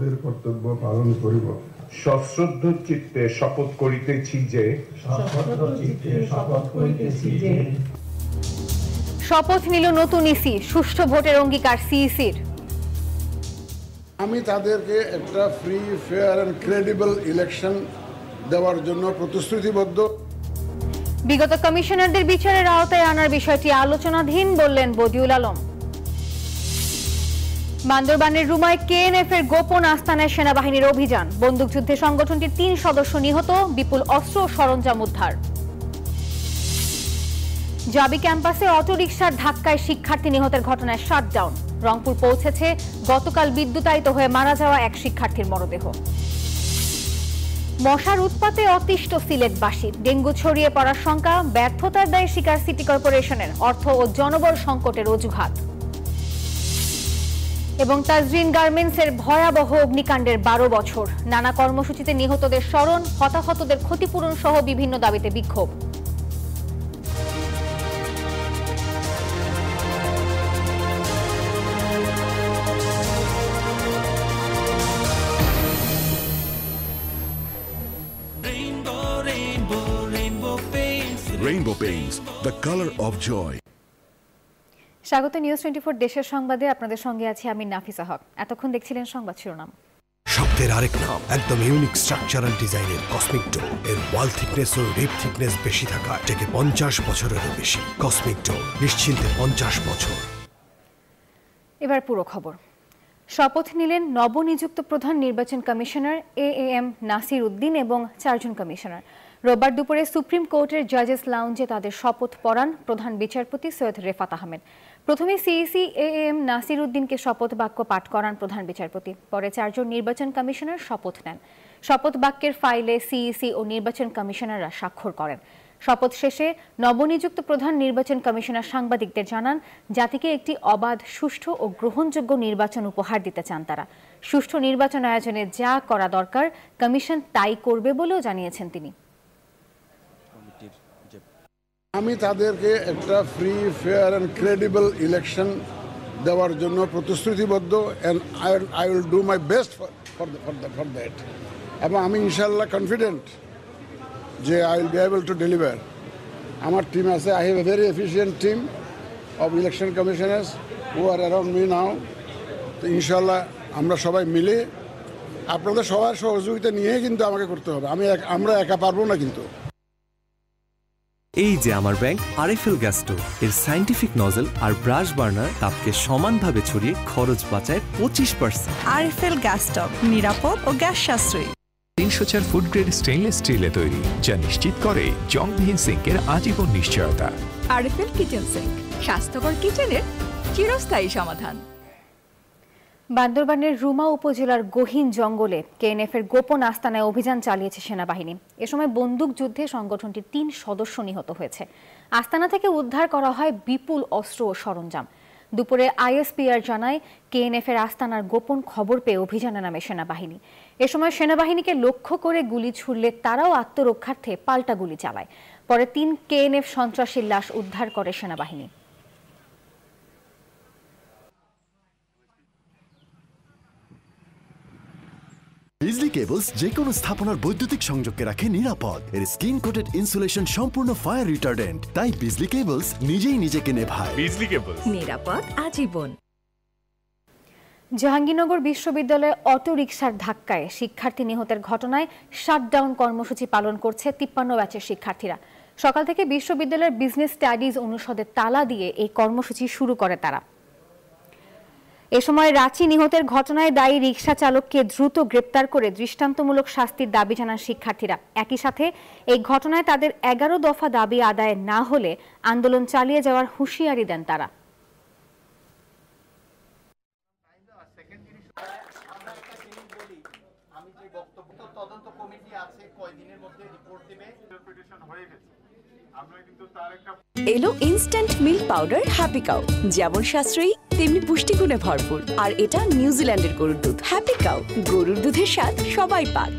পদের কর্তব্য পালন করিব। সশ্রদ্ধ চিত্তে শপথ করিতেছি যে শপথ নিল নতুন ইসি, সুষ্ঠু ভোটের অঙ্গীকার সিইসির। আমি তাদেরকে একটা free, fair and credible election দেওয়ার জন্য প্রতিশ্রুতিবদ্ধ। বিগত কমিশনারদের বিচারের আওতায় আনার বিষয়টি আলোচনাধীন বললেন বদিউল আলম। বান্দরবানের রুমায় কেএনএফ এর গোপন আস্তানায় সেনাবাহিনীর অভিযান, বন্দুকযুদ্ধে সংগঠনটির ৩ সদস্য নিহত, বিপুল অস্ত্র ও সরঞ্জাম উদ্ধার। জাবি ক্যাম্পাসে অটোরিকশার ধাক্কায় শিক্ষার্থী নিহতের ঘটনায় শাটডাউন। রংপুর পৌঁছেছে গতকাল বিদ্যুতায়িত হয়ে মারা যাওয়া এক শিক্ষার্থীর মরদেহ। মশার উৎপাতে অতিষ্ঠ সিলেটবাসী, ডেঙ্গু ছড়িয়ে পড়ার শঙ্কা, ব্যর্থতার দায়ে স্বীকার সিটি কর্পোরেশনের, অর্থ ও জনবল সংকটের অজুহাত। এবং তাজরিন গার্মেন্টসের ভয়াবহ অগ্নিকাণ্ডের 12 বছর, নানা কর্মসূচিতে নিহতদের স্মরণ, হতাহতদের ক্ষতিপূরণ সহ বিভিন্ন দাবিতে বিক্ষোভ। Rainbow Paints, the color of joy. স্বাগত নিউজ 24 দেশের সংবাদে, আপনাদের সঙ্গে আছি আমি নাফিসা হক। এতক্ষণ দেখছিলেন সংবাদ শিরোনাম। শব্দের আরেক নাম, একদম ইউনিক স্ট্রাকচারাল ডিজাইনের কসমিক ডো। এর ওয়াল থিকনেস ও রিপ থিকনেস বেশি থাকা থেকে 50 বছরেরও বেশি। কসমিক ডো, নিশ্চিন্তে 50 বছর। এবার পুরো খবর। শপথ নিলেন নবনিযুক্ত প্রধান নির্বাচন কমিশনার এএম নাসির উদ্দিন এবং 4 জন কমিশনার। রোববার দুপুরে সুপ্রিম কোর্টের জাজেস লাউঞ্জে তাদের শপথ পড়ান প্রধান বিচারপতি সৈয়দ রেফাত আহমেদ। প্রথমে সিইসি এএম নাসির উদ্দিনকে শপথ বাক্য পাঠ করান প্রধান বিচারপতি, পরে 4 জন নির্বাচন কমিশনার শপথ নেন। শপথ বাক্যের ফাইলে সিইসি ও নির্বাচন কমিশনাররা স্বাক্ষর করেন। শপথ শেষে নবনিযুক্ত প্রধান নির্বাচন কমিশনার সাংবাদিকদের জানান, জাতিকে একটি অবাধ, সুষ্ঠু ও গ্রহণযোগ্য নির্বাচন উপহার দিতে চান তারা। সুষ্ঠু নির্বাচন আয়োজনে যা করা দরকার কমিশন তাই করবে বলেও জানিয়েছেন তিনি। আমি তাদেরকে একটা free, fair and credible election দেওয়ার জন্য প্রতিশ্রুতিবদ্ধ, and I will do my best for that. এবং আমি ইনশাল্লাহ কনফিডেন্ট যে I will be able to deliver. আমার টিম আছে, I have a very efficient team of election commissioners who are around me now. তো ইনশাল্লাহ আমরা সবাই মিলে, আপনাদের সবার সহযোগিতা নিয়ে কিন্তু আমাকে করতে হবে। আমরা একা পারবো না কিন্তু। এই যে আমার ব্যাংক আরএফএল গ্যাস স্টোভ, এর সায়েন্টিফিক নজল আর ব্রাশ বার্নার তাপকে সমানভাবে ছড়িয়ে খরচ বাঁচায় 25%। আরএফএল গ্যাস স্টোভ নিরাপদ ও গ্যাস সাশ্রয়ী। 304 ফুড গ্রেড স্টেইনলেস স্টিলে তৈরি, যা নিশ্চিত করে জংবিহীন সিঙ্কের আজীবন নিশ্চয়তা। আরএফএল কিচেন সিঙ্ক, স্বাস্থ্যকর কিচেনের চিরস্থায়ী সমাধান। বান্দরবানের রুমা উপজেলার গহীন জঙ্গলে কেএনএফ এর গোপন আস্তানায় অভিযান চালিয়েছে সেনাবাহিনী। এ সময় বন্দুকযুদ্ধে সংগঠনটির 3 সদস্য নিহত হয়েছে। আস্তানা থেকে উদ্ধার করা হয় বিপুল অস্ত্র ও সরঞ্জাম। দুপুরে আইএসপিআর জানায়, কেএনএফ এর আস্তানার গোপন খবর পেয়ে অভিযানে নামে সেনাবাহিনী। এ সময় সেনাবাহিনীকে লক্ষ্য করে গুলি ছুড়লে তারাও আত্মরক্ষার্থে পাল্টা গুলি চালায়। পরে 3 কেএনএফ সন্ত্রাসীর লাশ উদ্ধার করে সেনাবাহিনী। বিজলি কেবলস যে কোনো স্থাপনার বৈদ্যুতিক সংযোগকে রাখে নিরাপদ। এর স্কিন কোটেড ইনসুলেশন সম্পূর্ণ ফায়ার রিটার্ডেন্ট, তাই বিজলি কেবলস নিজেই নিজেকে নেভায়। বিজলি কেবলস, নিরাপদ আজীবন। জাহাঙ্গীরনগর বিশ্ববিদ্যালয়ে অটোরিকশার ধাক্কায় শিক্ষার্থী নিহতের ঘটনায় শাটডাউন কর্মসূচি পালন করছে 53 ব্যাচের শিক্ষার্থীরা। সকাল থেকে বিশ্ববিদ্যালয়ের বিজনেস স্টাডিজ অনুষদে তালা দিয়ে এই কর্মসূচি শুরু করে তারা। এ সময় রাঁচি নিহতের ঘটনায় দায়ী রিকশা চালককে দ্রুত গ্রেপ্তার করে দৃষ্টান্তমূলক শাস্তির দাবি জানান শিক্ষার্থীরা। একই সাথে এই ঘটনায় তাদের 11 দফা দাবি আদায় না হলে আন্দোলন চালিয়ে যাওয়ার হুঁশিয়ারি দেন তারা। এলো instant milk powder happy cow, যেমন সাশ্রয়ী তেমনি পুষ্টিগুণে ভরপুর। আর এটা নিউজিল্যান্ডের গরুর দুধ। হ্যাপি কাউ, গরুর দুধের স্বাদ সবাই পাক।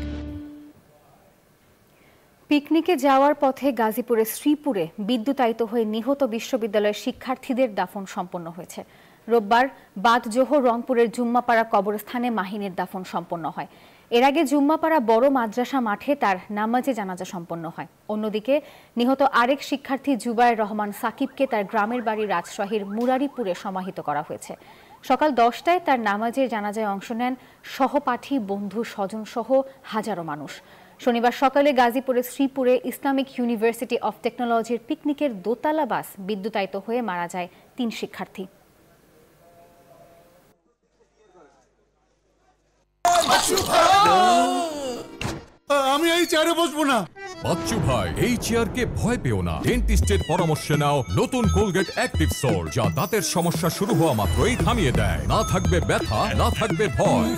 পিকনিকে যাওয়ার পথে গাজীপুরের শ্রীপুরে বিদ্যুতায়িত হয়ে নিহত বিশ্ববিদ্যালয়ের শিক্ষার্থীদের দাফন সম্পন্ন হয়েছে। রোববার বাদজোহর রংপুরের জুম্মাপাড়া কবরস্থানে মাহিনের দাফন সম্পন্ন হয়। এর আগে জুম্মাপাড়া বড় মাদ্রাসা মাঠে তার নামাজে জানাজা সম্পন্ন হয়। অন্যদিকে নিহত আরেক শিক্ষার্থী জুবায়ের রহমান সাকিবকে তার গ্রামের বাড়ি রাজশাহীর মুরারিপুরে সমাহিত করা হয়েছে। সকাল 10টায় তার নামাজের জানাজায় অংশ নেন সহপাঠী, বন্ধু, স্বজন সহ হাজারো মানুষ। শনিবার সকালে গাজীপুরের শ্রীপুরে ইসলামিক ইউনিভার্সিটি অফ টেকনোলজির পিকনিকের দোতলা বাস বিদ্যুতায়িত হয়ে মারা যায় 3 শিক্ষার্থী। আমি এই চেয়ারে বসবো না। বাচ্চু ভাই, এই চেয়ারকে ভয় পেও না। ডেন্টিস্টের পরামর্শে নাও নতুন কোলগেট অ্যাক্টিভ সোল, যা দাঁতের সমস্যা শুরু হওয়া মাত্রই থামিয়ে দেয়। না থাকবে ব্যথা, না থাকবে ভয়।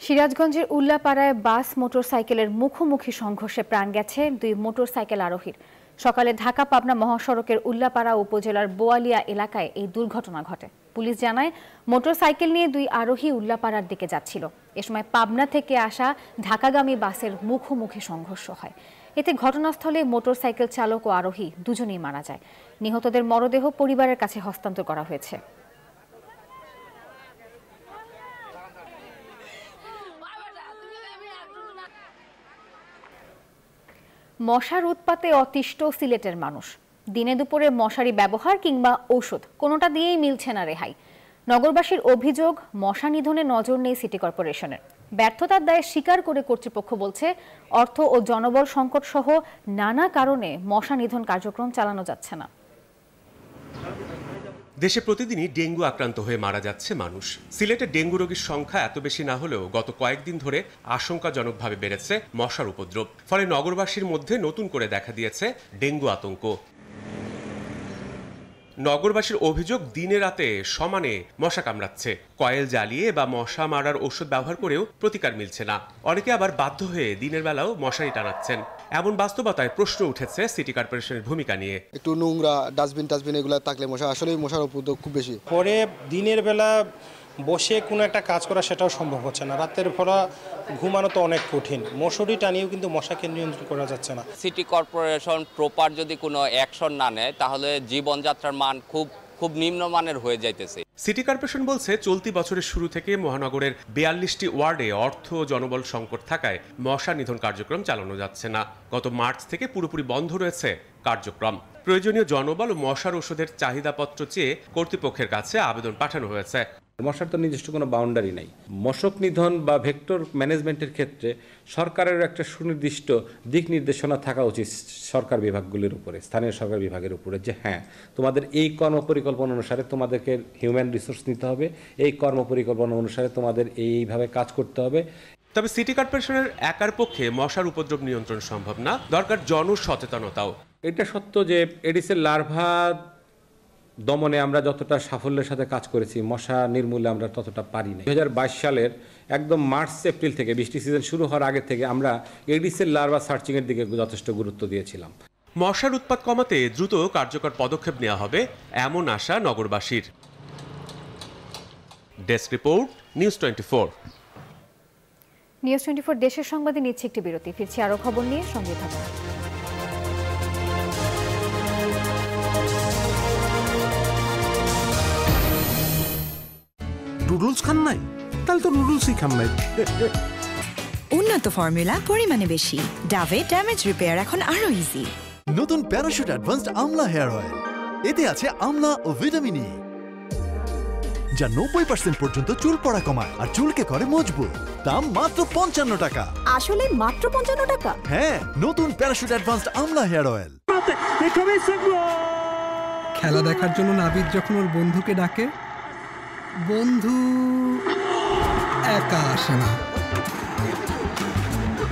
সিরাজগঞ্জের উল্লাপাড়ায় বাস মোটরসাইকেলের মুখোমুখি সংঘর্ষে প্রাণ গেছে 2 মোটরসাইকেল আরোহীর। সকালে ঢাকা পাবনা মহাসড়কের উল্লাপাড়া উপজেলার বোয়ালিয়া এলাকায় এই দুর্ঘটনা ঘটে। পুলিশ জানায়, মোটরসাইকেল নিয়ে 2 আরোহী উল্লাপাড়ার দিকে যাচ্ছিল। এ সময় পাবনা থেকে আসা ঢাকাগামী বাসের মুখোমুখি সংঘর্ষ হয়। এতে ঘটনাস্থলে মোটরসাইকেল চালক ও আরোহী দুজনেই মারা যায়। নিহতদের মরদেহ পরিবারের কাছে হস্তান্তর করা হয়েছে। মশার উৎপাতে অতিষ্ঠ সিলেটের মানুষ। দিনে দুপুরে মশারি ব্যবহার কিংবা ঔষধ কোনোটা দিয়েই মিলছে না রেহাই। নগরবাসীর অভিযোগ, মশা নিধনে নজর নেই সিটি কর্পোরেশনের। ব্যর্থতার দায় স্বীকার করে কর্তৃপক্ষ বলছে, অর্থ ও জনবল সংকট সহ নানা কারণে মশা নিধন কার্যক্রম চালানো যাচ্ছে না। দেশে প্রতিদিনই ডেঙ্গু আক্রান্ত হয়ে মারা যাচ্ছে মানুষ। সিলেটে ডেঙ্গু রোগীর সংখ্যা এত বেশি না হলেও গত কয়েকদিন ধরে আশঙ্কাজনকভাবে বেড়েছে মশার উপদ্রব। ফলে নগরবাসীর মধ্যে নতুন করে দেখা দিয়েছে ডেঙ্গু আতঙ্ক। নগরবাসীর অভিযোগ, দিনে রাতে সমানে মশা কামড়াচ্ছে। কয়েল জ্বালিয়ে বা মশা মারার ওষুধ ব্যবহার করেও প্রতিকার মিলছে না। অনেকে আবার বাধ্য হয়ে দিনের বেলাও মশারি টানাচ্ছেন। এমন বাস্তবতায় প্রশ্ন উঠেছে সিটি কর্পোরেশনের ভূমিকা নিয়ে। একটু নোংরা ডাস্টবিন এগুলো থাকলে আসলে মশার উপদ্রব খুব বেশি। পরে দিনের বেলা বসে কোনো একটা কাজ করা সেটাও সম্ভব হচ্ছে না। রাতের বেলা ঘুমানো তো অনেক কঠিন। মশারি টানিয়েও কিন্তু মশাকে নিয়ন্ত্রণ করা যাচ্ছে না। সিটি কর্পোরেশন প্রপার যদি কোনো অ্যাকশন না নেয়, তাহলে জীবনযাত্রার মান খুব নিম্নমানের হয়ে যাইতেছে। সিটি কর্পোরেশন বলছে, চলতি বছরের শুরু থেকে মহানগরের 42টি ওয়ার্ডে অর্থ ও জনবল সংকট থাকায় মশা নিধন কার্যক্রম চালানো যাচ্ছে না। গত মার্চ থেকে পুরোপুরি বন্ধ রয়েছে কার্যক্রম। প্রয়োজনীয় জনবল ও মশার ওষুধের চাহিদাপত্র চেয়ে কর্তৃপক্ষের কাছে আবেদন পাঠানো হয়েছে। মশার তো নিজস্ব কোনো বাউন্ডারি নাই। মশক নিধন বা ভেক্টর ম্যানেজমেন্টের ক্ষেত্রে সরকারের একটা সুনির্দিষ্ট দিক নির্দেশনা থাকা উচিত সরকার বিভাগগুলির উপরে, স্থানীয় সরকার বিভাগের উপরে, যে হ্যাঁ, তোমাদের এই কর্মপরিকল্পনা অনুসারে তোমাদেরকে হিউম্যান রিসোর্স নিতে হবে, এই কর্মপরিকল্পনা অনুসারে তোমাদের এইভাবে কাজ করতে হবে। তবে সিটি কর্পোরেশনের একার পক্ষে মশার উপদ্রব নিয়ন্ত্রণ সম্ভব না, দরকার জনসচেতনতাও। এটা সত্য যে এডিসের লার্ভা দমনে আমরা যতটা সাফল্যের সাথে কাজ করেছি, মশা নির্মূলে আমরা ততটা পারি না। 2022 সালের একদম মার্চ এপ্রিল থেকে বৃষ্টি সিজন শুরু হওয়ার আগে থেকে আমরা এডিসের লার্ভা সার্চিংয়ের দিকে যথেষ্ট গুরুত্ব দিয়েছিলাম। মশার উৎপাত কমাতে দ্রুত কার্যকর পদক্ষেপ নেওয়া হবে, এমন আশা নগরবাসীর। Desk report, news 24। নিউজ 24 দেশের সংবাদে নিচ্ছে একটি বিরতি। ফিরছি আরো খবর নিয়ে, সঙ্গে থাকুন। নুডলস খান নাই? তাহলে তো নুডলসই খান নাই। উন্নত ফর্মুলা, পরিমাণে বেশি। ডাভে ড্যামেজ রিপেয়ার এখন আরো ইজি। নতুন প্যারাশুট অ্যাডভান্সড আমলা হেয়ার অয়েল। এতে আছে আমলা ও ভিটামিন ই, যা 90% পর্যন্ত চুল পড়া কমায় আর চুলকে করে মজবুত। দাম মাত্র 55 টাকা। আসলে মাত্র 55 টাকা? হ্যাঁ, নতুন প্যারাশুট অ্যাডভান্সড আমলা হেয়ার অয়েল। খেলা দেখার জন্য নাবিদ যখন ওর বন্ধুকে ডাকে, বন্ধু একা আসে না।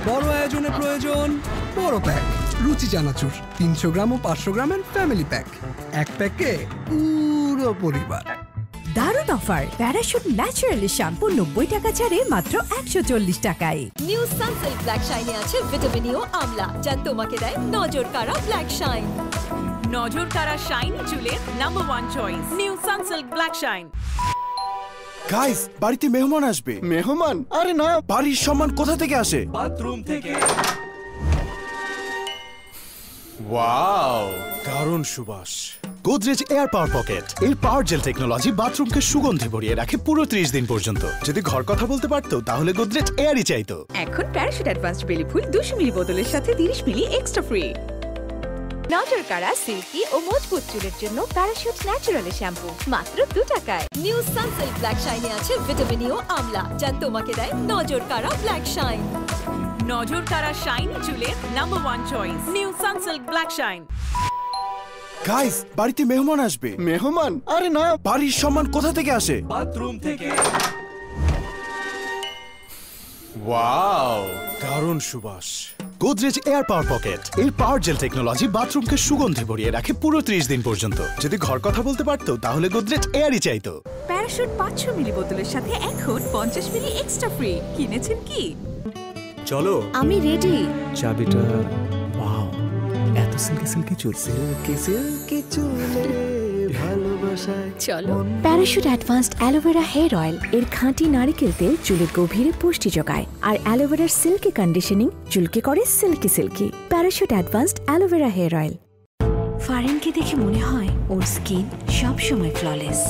বড় আয়োজনে প্রয়োজন বড় প্যাক। রুচি চানাচুর 300 গ্রাম ও 500 গ্রামের ফ্যামিলি প্যাক। এক প্যাকে পুরো পরিবার। দারুণ অফার! প্যারাশুট ন্যাচারালি শ্যাম্পু 90 টাকা ছাড়ে মাত্র 140 টাকায়। নিউ সানসিল্ক ব্ল্যাক শাইনে আছে ভিটামিন ই ও আমলা, যা তোমাকে দেয় নজর কাড়া ব্ল্যাক শাইন। নজর কাড়া শাইন চুলের number 1 choice, new Sunsilk black shine. Guys, বাড়িতে মেহমান আসবে। মেহমান? আরে না, বাড়ির সম্মান কোথা থেকে আসে? বাথরুম থেকে। ওয়াও, দারুণ সুবাস। গোদরেজ এয়ার পাওয়ার পকেট এর পাওয়ার জেল টেকনোলজি বাথরুমকে সুগন্ধি ভরিয়ে রাখে পুরো 30 দিন পর্যন্ত। যদি ঘর কথা বলতে পারতো তাহলে গোদরেজ এয়ারই চাইতো। এখন প্যারাশুট অ্যাডভান্সড বেলি ফুল 200 মিলি বোতলের সাথে 30 মিলি এক্সট্রা ফ্রি। নজর কাড়া, সিল্কি ও মজবুত চুলের জন্য প্যারাশুট ন্যাচারাল শ্যাম্পু মাত্র 2 টাকায়। নিউ সানসিল্ক ব্ল্যাক শাইনে আছে ভিটামিন ই ও আমলা, যা তোমাকে দেয় নজর কাড়া ব্ল্যাক শাইন। নজর কাড়া শাইনি চুলের number 1 choice new Sunsilk black shine. Guys, বাড়িতে মেহমান আসবে। মেহমান? আরে না, বাড়ির সম্মান কোথা থেকে আসে? বাথরুম থেকে। ওয়াও, দারুণ সুবাস। গোদরেজ এয়ার পাওয়ার পকেট এর পাওয়ার জেল টেকনোলজি বাথরুমকে সুগন্ধি ভরিয়ে রাখে পুরো 30 দিন পর্যন্ত। যদি ঘর কথা বলতে পারতো তাহলে গোদরেজ এয়ারই চাইতো। প্যারাশুট 500 মিলি বোতলের সাথে এখন 50 মিলি এক্সট্রা ফ্রি। কিনেছেন কি? চলো, আমি রেডি। চাবিটা ওয়াও, এত সিল্কি চুল, সিল্কি চুলে ভালোবাসায়। চলো, parachute advanced aloe vera hair oil এর খাঁটি নারকেল তেল চুলের গভীরে পুষ্টি যোগায়, আর অ্যালোভেরার সিল্কি কন্ডিশনিং চুলকে করে silky silky. Parachute advanced aloe vera hair oil. ফারিনকে দেখে মনে হয় ওর স্কিন সবসময় ফ্ললেস,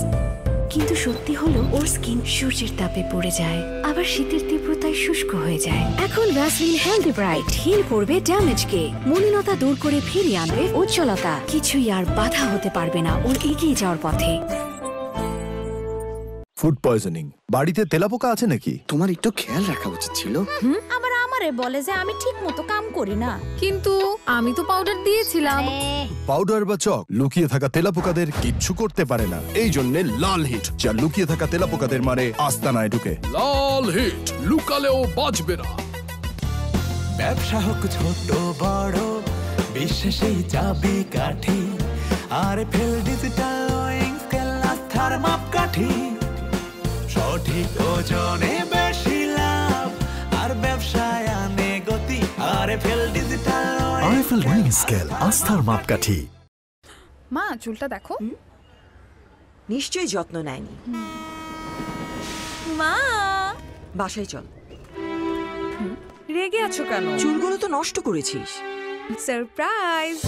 কিন্তু সত্যি হলো ওর স্কিন সূর্যের তাপে পড়ে যায়, আবার শীতের তীব্রতায় শুষ্ক হয়ে যায়। এখন ভ্যাসলিন হেলদি ব্রাইট হিল করবে ড্যামেজকে, মলিনতা দূর করে ফিরিয়ে আনবে উজ্জ্বলতা। কিছুই আর বাধা হতে পারবে না ওর এগিয়ে যাওয়ার পথে। ফুড পয়জনিং, বাড়িতে তেলাপোকা আছে নাকি? তোমার একটু খেয়াল রাখা উচিত ছিল। আবার আমারে বলে যে আমি ঠিক মতো কাম করি না, কিন্তু আমি তো পাউডার দিয়েছিলাম। পাউডার বা চক লুকিয়ে থাকা তেলাপোকাদের কিচ্ছু করতে পারে না। এই জন্য লাল হিট, যা লুকিয়ে থাকা তেলাপোকাদের মারে আস্তানায় ঢুকে। লাল হিট, লুকালেও বাঁচবে না। ব্যবসা হোক ছোট বড়, বিশ্বাসেই চাবি কাঠি, আর ফেল ডিজিটাল ওয়িং স্কেল আস্থার মাপকাঠি। সঠিক ওজনে বেশি লাভ, আর ব্যবসায় আনে গতি, আর ফেল ডিজিটাল আরএফএল ওয়িং স্কেল আস্থার মাপকাঠি। মা, চুলটা দেখো। নিশ্চয়ই যত্ন নেয়নি। মা, বাসায় চল। রেগে আছো কেন? চুলগুলো তো নষ্ট করেছিস। সারপ্রাইজ!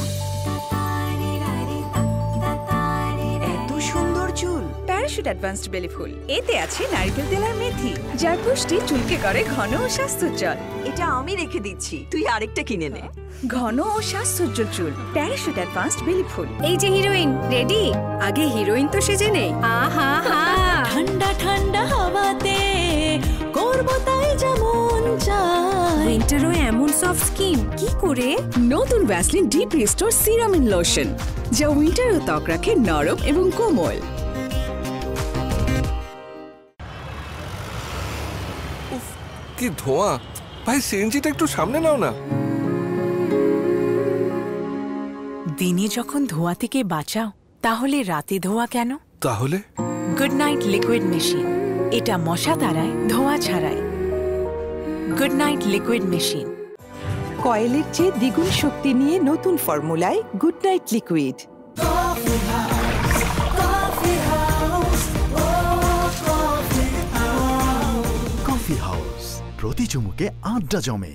এত সুন্দর চুল। প্যারাশুট অ্যাডভান্সড বেলি ফুল এতে আছে নারকেল তেল আর মেথি, যার পুষ্টি চুলকে করে ঘন ও স্বাস্থ্যোজ্জ্বল। এটা আমি রেখে দিচ্ছি, তুই আরেকটা কিনে নে। ঘন ও স্বাস্থ্যোজ্জ্বল চুল, প্যারাশুট অ্যাডভান্সড বেলি ফুল। এই যে হিরোইন রেডি। আগে হিরোইন তো সেজে নেই। আহা হা, ঠান্ডা ঠান্ডা হাওয়াতে করব তাই যেমন চাই। উইন্টারও এমন সফট স্কিন কি করে? নতুন Vaseline deep restore serum and lotion, যা উইন্টারও ত্বক রাখে নরম এবং কোমল। কি ধোঁয়া! ভাই, সিএনজিটা একটু সামনে নাও না। দিনে যখন ধোঁয়া থেকে বাঁচাও, তাহলে রাতে ধোঁয়া কেন? তাহলে গুড নাইট লিকুইড মেশিন, এটা মশা তাড়ায়, ধোঁয়া ছাড়ায়। Good night liquid machine. কয়েলের চেয়ে দ্বিগুণ শক্তি নিয়ে নতুন ফর্মুলায় good night liquid. Coffee house, প্রতি চুমুকে আড্ডা জমে।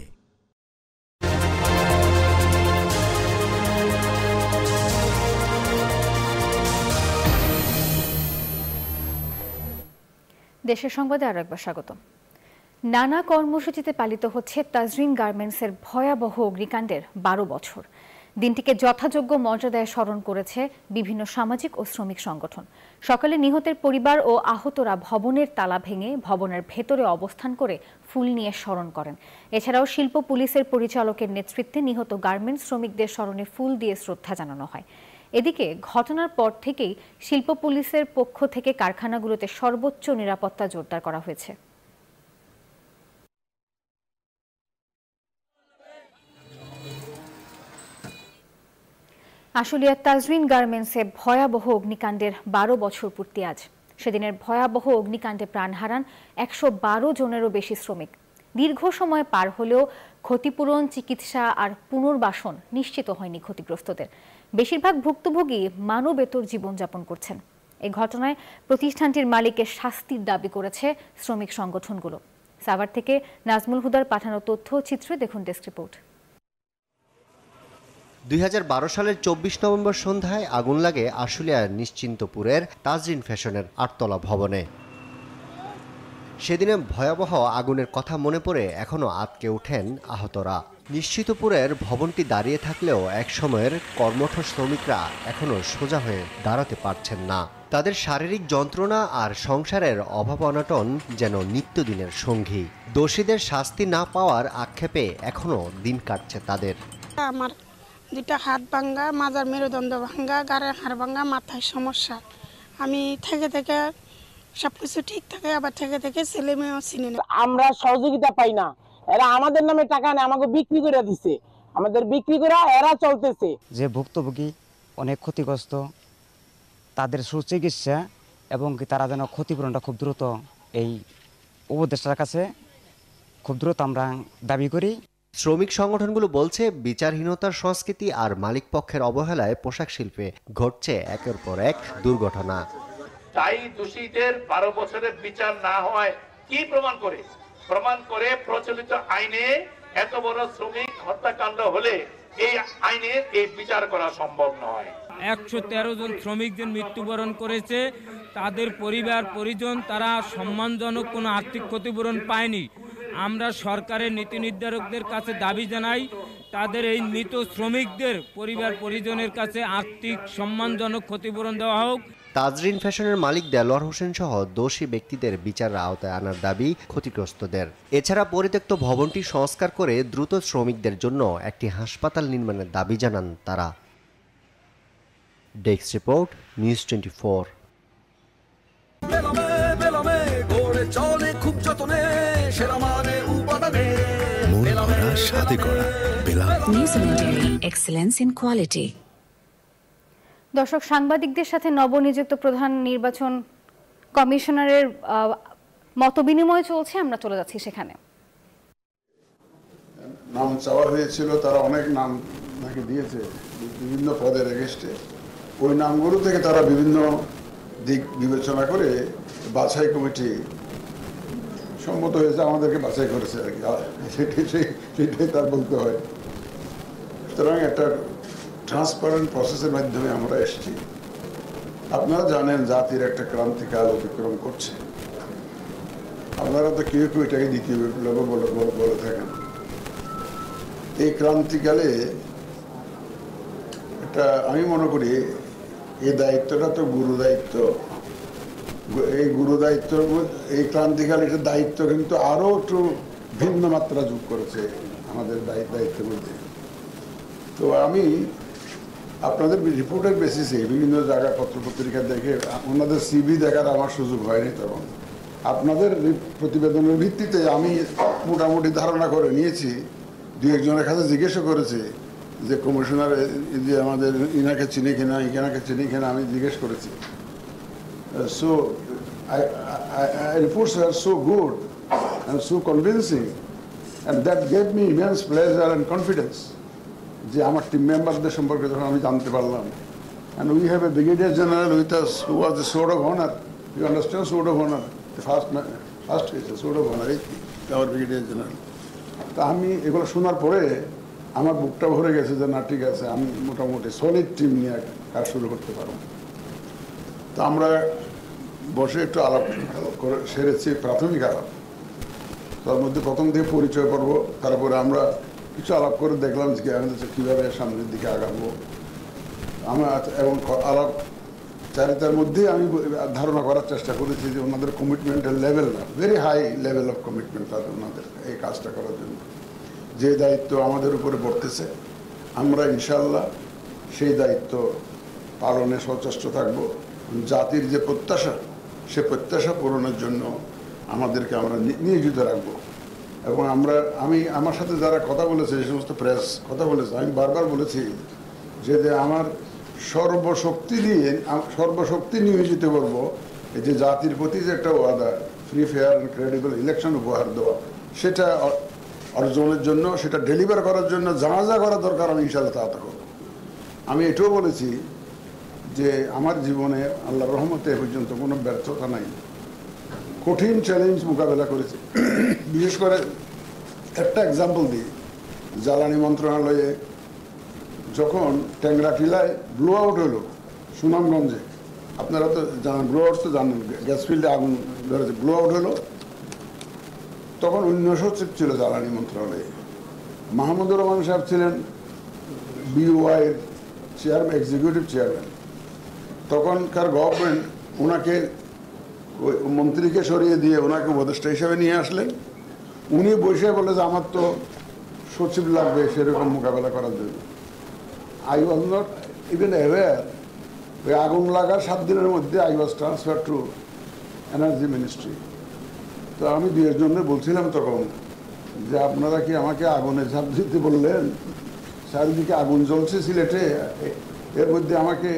দেশের সংবাদে আরো একবার স্বাগত। নানা কর্মসূচিতে পালিত হচ্ছে তাজরিন গার্মেন্টসের ভয়াবহ অগ্নিকাণ্ডের 12 বছর। দিনটিকে যথাযোগ্য মর্যাদায় স্মরণ করেছে বিভিন্ন সামাজিক ও শ্রমিক সংগঠন। সকালে নিহতের পরিবার ও আহতরা ভবনের তালা ভেঙে ভবনের ভেতরে অবস্থান করে ফুল নিয়ে স্মরণ করেন। এছাড়াও শিল্প পুলিশের পরিচালকের নেতৃত্বে নিহত গার্মেন্টস শ্রমিকদের স্মরণে ফুল দিয়ে শ্রদ্ধা জানানো হয়। এদিকে ঘটনার পর থেকেই শিল্প পুলিশের পক্ষ থেকে কারখানাগুলোতে সর্বোচ্চ নিরাপত্তা জোরদার করা হয়েছে। আশুলিয়ার তাজরিন গার্মেন্টসে ভয়াবহ অগ্নিকাণ্ডের 12 বছর পূর্তি আজ। সেদিনের ভয়াবহ অগ্নিকাণ্ডে প্রাণ হারান 112 জনেরও বেশি শ্রমিক। দীর্ঘ সময় পার হলেও ক্ষতিপূরণ, চিকিৎসা আর পুনর্বাসন নিশ্চিত হয়নি ক্ষতিগ্রস্তদের। বেশিরভাগ ভুক্তভোগী মানবেতর জীবনযাপন করছেন। এই ঘটনায় প্রতিষ্ঠানটির মালিকের শাস্তির দাবি করেছে শ্রমিক সংগঠনগুলো। সাভার থেকে নাজমুল হুদার পাঠানো তথ্য চিত্রে দেখুন ডেস্ক রিপোর্ট। 2012 সালের 24 নভেম্বর সন্ধ্যায় আগুন লাগে আশুলিয়ার নিশ্চিন্তপুরের তাজরিন ফ্যাশনের 8তলা ভবনে। সেদিনে ভয়াবহ আগুনের কথা মনে পড়ে এখনো আঁতকে ওঠেন আহতরা। নিশ্চিন্তপুরের ভবনটি দাঁড়িয়ে থাকলেও এক সময়ের কর্মঠ শ্রমিকরা এখনো সোজা হয়ে দাঁড়াতে পারছেন না। তাদের শারীরিক যন্ত্রণা আর সংসারের অভাব অনটন যেন নিত্যদিনের সঙ্গী। দোষীদের শাস্তি না পাওয়ার আক্ষেপে এখনো দিন কাটছে তাদের। আমার দুটা হাত ভাঙ্গা, মাজার মেরুদণ্ড ভাঙ্গা, গাড়ের হাড় ভাঙ্গা, মাথায় সমস্যা। আমি থেকে সবকিছু ঠিক থাকে, আবার থেকে ছেলে মেয়েও চিনি না। আমরা সহযোগিতা পাই না, এরা আমাদের নামে টাকা নেয়, আমাকে বিক্রি করে দিছে, আমাদের বিক্রি করে এরা চলতেছে। যে ভুক্তভোগী অনেক ক্ষতিগ্রস্ত, তাদের সুচিকিৎসা এবং তারা যেন ক্ষতিপূরণটা খুব দ্রুত এই উপদেষ্টার কাছে খুব দ্রুত আমরা দাবি করি। শ্রমিক সংগঠনগুলো বলছে বিচারহীনতার সংস্কৃতি আর মালিক পক্ষের অবহেলায় পোশাক শিল্পে ঘটছে একের পর এক দুর্ঘটনা। তাই দোষীদের 12 বছরের বিচার না হয় কি প্রমাণ করে প্রচলিত আইনে এত বড় শ্রমিক হত্যাকাণ্ড হলে এই আইনে এই বিচার করা সম্ভব নয়। 113 জন শ্রমিকদের মৃত্যুবরণ করেছে, তাদের পরিবার পরিজন তারা সম্মানজনক কোনো আর্থিক ক্ষতিপূরণ পায়নি। আমরা সরকারের নীতি নির্ধারকদের কাছে দাবি জানাই, তাদের এই মৃত শ্রমিকদের পরিবার পরিজনের কাছে আর্থিক সম্মানজনক ক্ষতিপূরণ দেওয়া হোক। তাজরিন ফ্যাশনের মালিক দেলোয়ার হোসেন সহ দোষী ব্যক্তিদের বিচারের আওতায় আনার দাবি ক্ষতিগ্রস্তদের। এছাড়া পরিত্যক্ত ভবনটি সংস্কার করে দ্রুত শ্রমিকদের জন্য একটি হাসপাতাল নির্মাণের দাবি জানান তারা। Desk report, news 24। দর্শক, সাংবাদিকদের সাথে নবনিযুক্ত প্রধান নির্বাচন কমিশনারের মতবিনিময় চলছে, আমরা চলে যাচ্ছি সেখানে। নাম চাওয়া হয়েছিল, তারা অনেক নাম নাকি দিয়েছে বিভিন্ন পদের এগেস্টে। ওই নামগুলো থেকে তারা বিভিন্ন দিক বিবেচনা করে বাছাই কমিটি সম্মত হয়েছে, আমাদেরকে বাছাই করেছে আর কি, সেটাই তার বলতে হয়। সুতরাং একটা ট্রান্সপারেন্ট প্রসেসের মাধ্যমে আমরা এসেছি। আপনারা জানেন জাতির একটা ক্রান্তিকাল অতিক্রম করছে। আপনারা তো কেউ এটাকে দ্বিতীয় বিপ্লব বলে থাকেন। এই ক্রান্তিকালে এটা আমি মনে করি এই দায়িত্বটা তো গুরু দায়িত্ব। এই গুরু দায়িত্ব, এই ক্রান্তিকালে এটা দায়িত্ব কিন্তু আরো একটু ভিন্ন মাত্রা যোগ করেছে আমাদের দায়িত্বের মধ্যে। তো আমি আপনাদের রিপোর্টের বেসিসে বিভিন্ন জায়গায় পত্রপত্রিকা দেখে, ওনাদের সিভি দেখার আমার সুযোগ হয়নি তখন, আপনাদের প্রতিবেদনের ভিত্তিতে আমি মোটামুটি ধারণা করে নিয়েছি। দু একজনের কাছে জিজ্ঞেসও করেছি যে কমিশনার যে আমাদের ইনাকে চিনি কিনা, ইনাকে চিনি কিনা, আমি জিজ্ঞেস করেছি। So reports were so good and so convincing, and that gave me immense pleasure and confidence. যে আমার টিম মেম্বারদের সম্পর্কে যখন আমি জানতে পারলাম, and we have a brigadier general with us who was the sword of honor. You understand sword of honor? The first is the sword of honor, our brigadier general. তা আমি এগুলো শোনার পরে আমার বুকটা ভরে গেছে যে না, ঠিক আছে, আমি মোটামুটি সলিড টিম নিয়ে কাজ শুরু করতে পারবো। তা আমরা বসে একটু আলাপ করে সেরেছি, প্রাথমিক আলাপ। তার মধ্যে প্রথম থেকে পরিচয় পর্ব, তারপরে আমরা কিছু আলাপ করে দেখলাম যে কীভাবে সামনের দিকে আগাবো আমরা, এবং আলাপ চারিতার মধ্যে আমি ধারণা করার চেষ্টা করেছি যে ওনাদের কমিটমেন্টের লেভেল না, very high level of commitment তাদের, ওনাদের এই কাজটা করার জন্য যে দায়িত্ব আমাদের উপরে পড়তেছে, আমরা ইনশাল্লাহ সেই দায়িত্ব পালনে সচেষ্ট থাকব। জাতির যে প্রত্যাশা, সে প্রত্যাশা পূরণের জন্য আমাদেরকে আমরা নিয়োজিত রাখবো। এবং আমার সাথে যারা কথা বলেছে, যে সমস্ত প্রেস কথা বলেছে, আমি বারবার বলেছি যে আমার সর্বশক্তি নিয়োজিত করবো এই যে জাতির প্রতি যে একটা ওয়াদা, free fair and credible election উপহার দেওয়া, সেটা অর্জনের জন্য, সেটা ডেলিভার করার জন্য যা করা দরকার আমি ইনশাআল্লাহ তা করব। আমি এটাও বলেছি যে আমার জীবনে আল্লাহর রহমতে এ পর্যন্ত কোনো ব্যর্থতা নাই, কঠিন চ্যালেঞ্জ মোকাবেলা করেছি। বিশেষ করে একটা এক্সাম্পল দিই, জ্বালানি মন্ত্রণালয়ে যখন ট্যাংরাটিলায় ব্লো আউট হলো সুনামগঞ্জে, আপনারা তো জানেন, ব্লো আউট তো জানেন, গ্যাস ফিল্ডে আগুন ধরেছে, ব্লো আউট হলো, তখন অন্য সচিব ছিল জ্বালানি মন্ত্রণালয়ে, মাহমুদুর রহমান সাহেব ছিলেন বিওআইয়ের চেয়ারম্যান, এক্সিকিউটিভ চেয়ারম্যান। তখনকার গভর্নমেন্ট ওনাকে মন্ত্রীকে সরিয়ে দিয়ে ওনাকে উপদেষ্টা হিসেবে নিয়ে আসলেন। উনি বসে বলে যে আমার তো সচিব লাগবে সেরকম মোকাবেলা করার জন্য। I was not even aware, ওই আগুন লাগার 7 দিনের মধ্যে I was transfer to energy ministry. তো আমি দুয়ের জন্য বলছিলাম তখন যে আপনারা কি আমাকে আগুনে ঝাঁপ দিতে বললেন, চারিদিকে আগুন জ্বলছে সিলেটে, এর মধ্যে আমাকে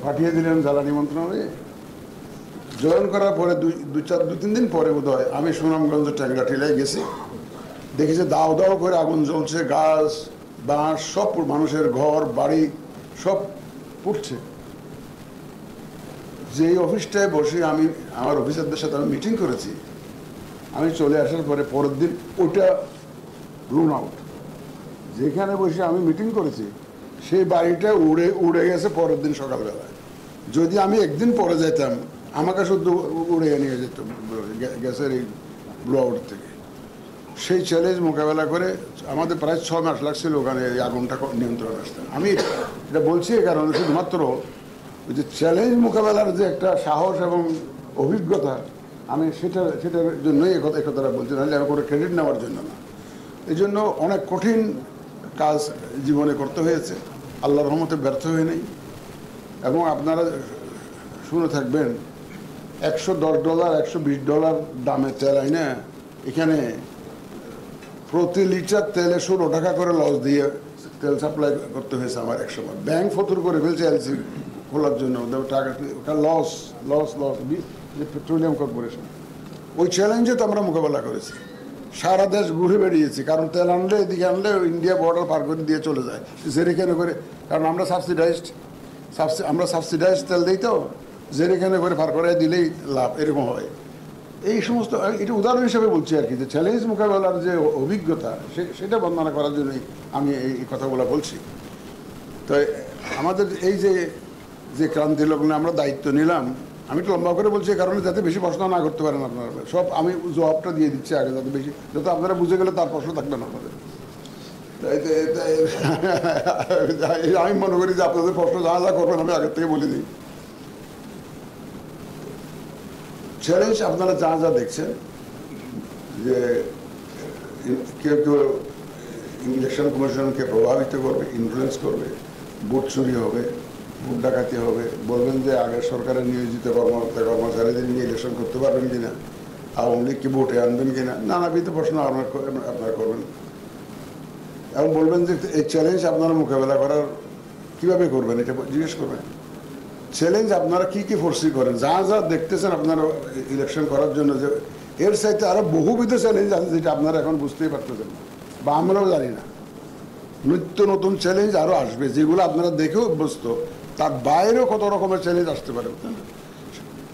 পাঠিয়ে দিলেন জ্বালানি মন্ত্রণালয়ে। জয়েন করার পরে 2-3 দিন পরে বোধহয় আমি সুনামগঞ্জ ট্যাংরাটিলায় গেছি, দেখেছি দাও দাও করে আগুন জ্বলছে, গাছ বাঁশ সব মানুষের ঘর বাড়ি সব পুড়ছে। যেই অফিসটায় বসে আমি আমার অফিসারদের সাথে আমি মিটিং করেছি, আমি চলে আসার পরে পরের দিন ওটা ব্লোন আউট। যেখানে বসে আমি মিটিং করেছি সেই বাড়িটা উড়ে গেছে পরের দিন সকালবেলায়। যদি আমি একদিন পরে যেতাম আমাকে শুধু উড়ে নিয়ে যেত গ্যাসের এই ব্লো আউট থেকে। সেই চ্যালেঞ্জ মোকাবেলা করে আমাদের প্রায় 6 মাস লাগছিল ওখানে এই আগুনটা নিয়ন্ত্রণ আসতে। আমি এটা বলছি কারণ শুধুমাত্র ওই যে চ্যালেঞ্জ মোকাবেলার যে একটা সাহস এবং অভিজ্ঞতা, আমি সেটার জন্যই এই কথাটা বলছি, নাহলে আমি কোনো ক্রেডিট নেওয়ার জন্য না। এই জন্য অনেক কঠিন কাজ জীবনে করতে হয়েছে, আল্লাহর রহমতে ব্যর্থ হয়ে নেই। এবং আপনারা শুনে থাকবেন $110 $120 দামে তেল আইনে এখানে প্রতি লিটার তেলে 16 টাকা করে লস দিয়ে তেল সাপ্লাই করতে হয়েছে আমার এক সময়। ব্যাংক ফতুর করে ফেলছে এলসি খোলার জন্য, টাকা loss loss loss petroleum corporation. ওই চ্যালেঞ্জে তো আমরা মোকাবেলা করেছি, সারা দেশ ঘুরে বেরিয়েছি। কারণ তেল আনলে এদিকে আনলে ইন্ডিয়া বর্ডার পার করে দিয়ে চলে যায় জেরিখানে করে, কারণ আমরা সাবসিডাইজড তেল দিই, তো জেরিখানে করে পার করে দিলেই লাভ, এরকম হয়। এই সমস্ত এটা উদাহরণ হিসেবে বলছি আর কি, যে চ্যালেঞ্জ মোকাবেলার যে অভিজ্ঞতা সেটা বর্ণনা করার জন্যই আমি এই কথাগুলো বলছি। তো আমাদের এই যে ক্রান্তি লগ্নে আমরা দায়িত্ব নিলাম, আমি একটু লম্বা করে বলছি কারণে যাতে বেশি প্রশ্ন না করতে পারেন আপনারা, সব আমি জবাবটা দিয়ে দিচ্ছি আগে, যাতে আপনারা বুঝে গেলে তার প্রশ্ন থাকবে না আপনাদের। আমি মনে করি যে আপনাদের প্রশ্ন যা করবেন আমি আগের থেকে বলে দিই। চ্যালেঞ্জ আপনারা যা দেখছেন, যে কেউ কেউ ইলেকশন কমিশনকে প্রভাবিত করবে, ইনফ্লুয়েন্স করবে, ভোট চুরি হবে, ভোট ডাকাতি হবে, বলবেন যে আগের সরকারের নিয়োজিত কর্মচারীদের নিয়ে ইলেকশন করতে পারবেন কিনা, আওয়ামী লীগ কি ভোটে আনবেন কিনা, নানাবিধ প্রশ্ন আপনারা করবেন। এবং বলবেন যে এই চ্যালেঞ্জ আপনারা মোকাবেলা করার কিভাবে করবেন এটা জিজ্ঞেস করবেন। চ্যালেঞ্জ আপনারা কি কি ফোর্সি করেন, যা দেখতেছেন আপনারা ইলেকশন করার জন্য, যে এর সাথে আরো বহুবিধ চ্যালেঞ্জ আছে যেটা আপনারা এখন বুঝতেই পারতেছেন বা আমরাও জানি না। নিত্য নতুন চ্যালেঞ্জ আরো আসবে, যেগুলো আপনারা দেখেও অভ্যস্ত, তার বাইরেও কত রকমের চ্যালেঞ্জ আসতে পারে।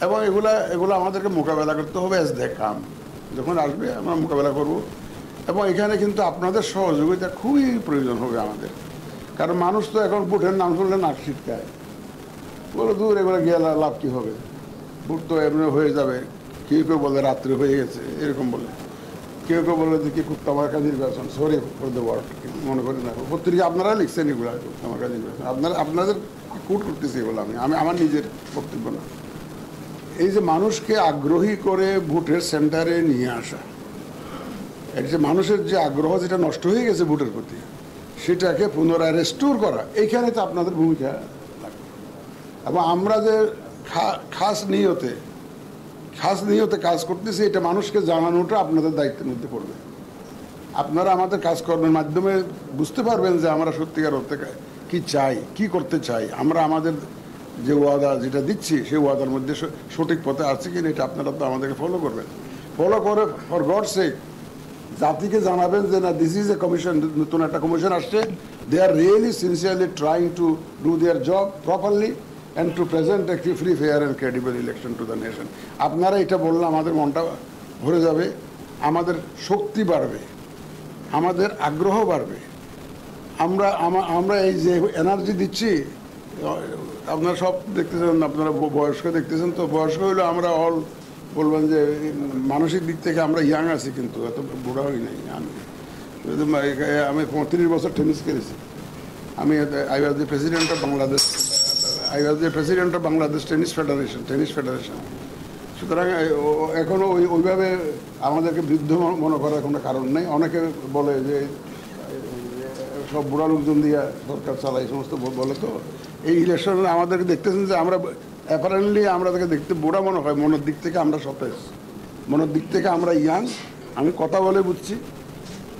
এবং এগুলো আমাদেরকে মোকাবেলা করতে হবে অ্যাজ দ্য কাম, যখন আসবে আমরা মোকাবেলা করব। এবং এখানে কিন্তু আপনাদের সহযোগিতা খুবই প্রয়োজন হবে আমাদের, কারণ মানুষ তো এখন ভোটের নাম শুনলে নাক ছিটকায়, বলে দূর এগুলো গিয়ে লাভ কী হবে, ভোট তো এমনি হয়ে যাবে। কেউ কেউ বলে রাত্রে হয়ে গেছে এরকম বলে, কেউ কেউ বলে যে কি কুত্তামার্কা নির্বাচন, সরি ফর দ্য ওয়ার্ড, মনে করি না, পত্রিকা আপনারা লিখছেন এগুলো কুত্তামার্কা নির্বাচন, আপনাদের কুট করতেছি এগুলো, আমি আমার নিজের বক্তব্য না। এই যে মানুষকে আগ্রহী করে ভোটের সেন্টারে নিয়ে আসা, এই যে মানুষের যে আগ্রহ যেটা নষ্ট হয়ে গেছে ভোটের প্রতি, সেটাকে পুনরায় রেস্টোর করা, এইখানে তো আপনাদের ভূমিকা লাগবে। এবং আমরা যে খাস নিয়তে কাজ করতেছি, এটা মানুষকে জানানোটা আপনাদের দায়িত্বের মধ্যে পড়বে। আপনারা আমাদের কাজকর্মের মাধ্যমে বুঝতে পারবেন যে আমরা সত্যিকার অর্থে কি চাই, কি করতে চাই। আমরা আমাদের যে ওয়াদা যেটা দিচ্ছি সেই ওয়াদার মধ্যে সঠিক পথে আসছে কিনা, এটা আপনারা তো আমাদেরকে ফলো করবেন। ফলো করে ফর গড সেক জাতিকে জানাবেন যে না, দিস ইজ এ কমিশন, নতুন একটা কমিশন আসছে, they are really sincerely trying to do their job properly and to present a free, fair and credible election to the nation. আপনারা এটা বললে আমাদের মনটা ভরে যাবে, আমাদের শক্তি বাড়বে, আমাদের আগ্রহ বাড়বে, আমরা এই যে এনার্জি দিচ্ছি, আপনারা সব দেখতেছেন, আপনারা বয়স্ক দেখতেছেন, তো বয়স্ক হইলে আমরা অল বলবেন যে মানসিক দিক থেকে আমরা ইয়াং আছি, কিন্তু এত বুড়া হই নাই। আমি 35 বছর টেনিস খেলেছি। আমি I was the president of Bangladesh tennis federation. সুতরাং এখনও ওইভাবে আমাদেরকে বৃদ্ধ মনে করার কোনো কারণ নেই। অনেকে বলে যে সব বুড়া লোকজন দিয়ে সরকার চালায়, সমস্ত বলে। তো এই ইলেকশনে আমাদেরকে দেখতেছেন যে আমরা অ্যাপারেন্টলি আমরা তাকে দেখতে বুড়া মনে হয়, মনের দিক থেকে আমরা সতেজ, মনের দিক থেকে আমরা ইয়াং। আমি কথা বলে বুঝছি।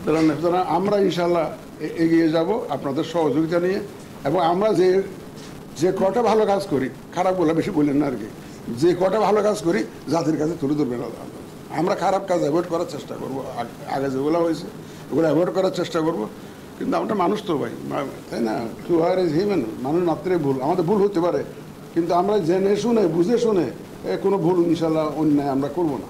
সুতরাং আমরা ইনশাল্লাহ এগিয়ে যাব আপনাদের সহযোগিতা নিয়ে। এবং আমরা যে কটা ভালো কাজ করি, খারাপ বলে বেশি বললেন না আর কি, যে কটা ভালো কাজ করি জাতির কাছে তুলে ধরবেন। আমরা খারাপ কাজ অ্যাভয়েড করার চেষ্টা করব, আগে যেগুলো হয়েছে ওগুলো অ্যাভয়েড করার চেষ্টা করব। কিন্তু আমরা মানুষ তো ভাই, তাই না? টু হার ইজ হিউম্যান, মানুষ মাত্রই ভুল, আমাদের ভুল হতে পারে, কিন্তু আমরা জেনে শুনে বুঝে শুনে কোনো ভুল ইনশাল্লাহ অন্যায় আমরা করবো না।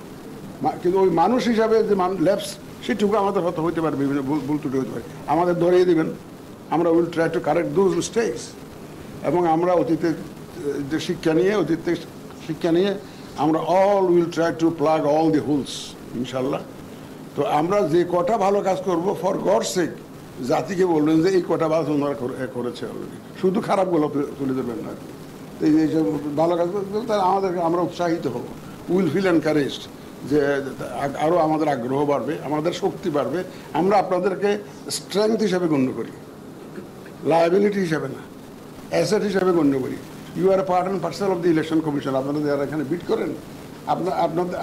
কিন্তু ওই মানুষ হিসাবে যে ল্যাপস সেটুকু আমাদের হয়তো হতে পারে, বিভিন্ন ভুল ত্রুটি হতে পারে, আমাদের ধরিয়ে দেবেন। আমরা will try to correct those mistakes. এবং আমরা অতীতের যে শিক্ষা নিয়ে আমরা all will try to plug all the holes ইনশাল্লাহ। তো আমরা যে কটা ভালো কাজ করব, ফর গড সেক জাতিকে বলবেন যে এই কটা ভালো তোমরা করেছে অলরেডি, শুধু খারাপগুলো তুলে দেবেন না। তো এই যে ভালো কাজ করতে তাহলে আমরা উৎসাহিত হব, উইল ফিল এনকারেজড, যে আরও আমাদের আগ্রহ বাড়বে, আমাদের শক্তি বাড়বে। আমরা আপনাদেরকে স্ট্রেংথ হিসাবে গণ্য করি, লায়াবিলিটি হিসাবে না, অ্যাসেট হিসাবে গণ্য করি। You are a part and parcel of the election commission. আপনারা যারা এখানে বিট করেন,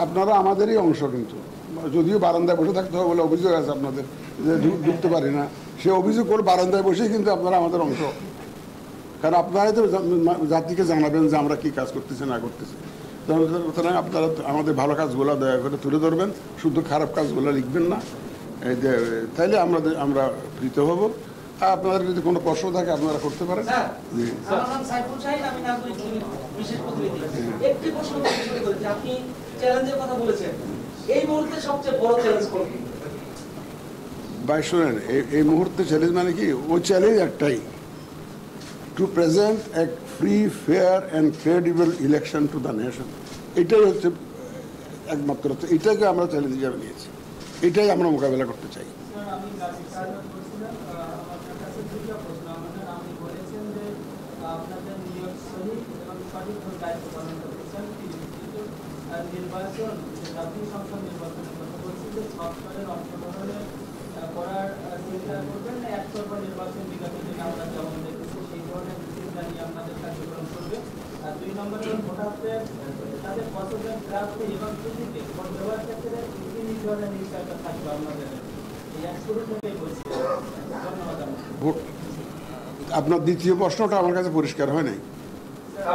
আপনারা আমাদেরই অংশ। কিন্তু যদিও বারান্দায় বসে থাকতে হবে বলে অভিযোগ আছে আপনাদের, যে ঢুকতে পারি না, সে অভিযোগ করে বারান্দায় বসেই কিন্তু আপনারা আমাদের অংশ। কারণ আপনারাই তো জাতিকে জানাবেন যে আমরা কী কাজ করতেছি না করতেছি। সুতরাং আপনারা আমাদের ভালো কাজগুলো দয়া করে তুলে ধরবেন, শুধু খারাপ কাজগুলো লিখবেন না। তাইলে আমরা প্রীত হব। আপনাদের যদি কোনো প্রশ্ন থাকে আপনারা করতে পারেন। ভাই শোনেন, এই মুহূর্তে চ্যালেঞ্জ মানে কি? ওই চ্যালেঞ্জ একটাই, to present a free, fair and credible election to the nation. এটাই হচ্ছে একমাত্র, এটাকে আমরা চ্যালেঞ্জ হিসাবে নিয়েছি, এটাই আমরা মোকাবেলা করতে চাই। আপনার দ্বিতীয় প্রশ্নটা আমার কাছে পরিষ্কার হয় নাই।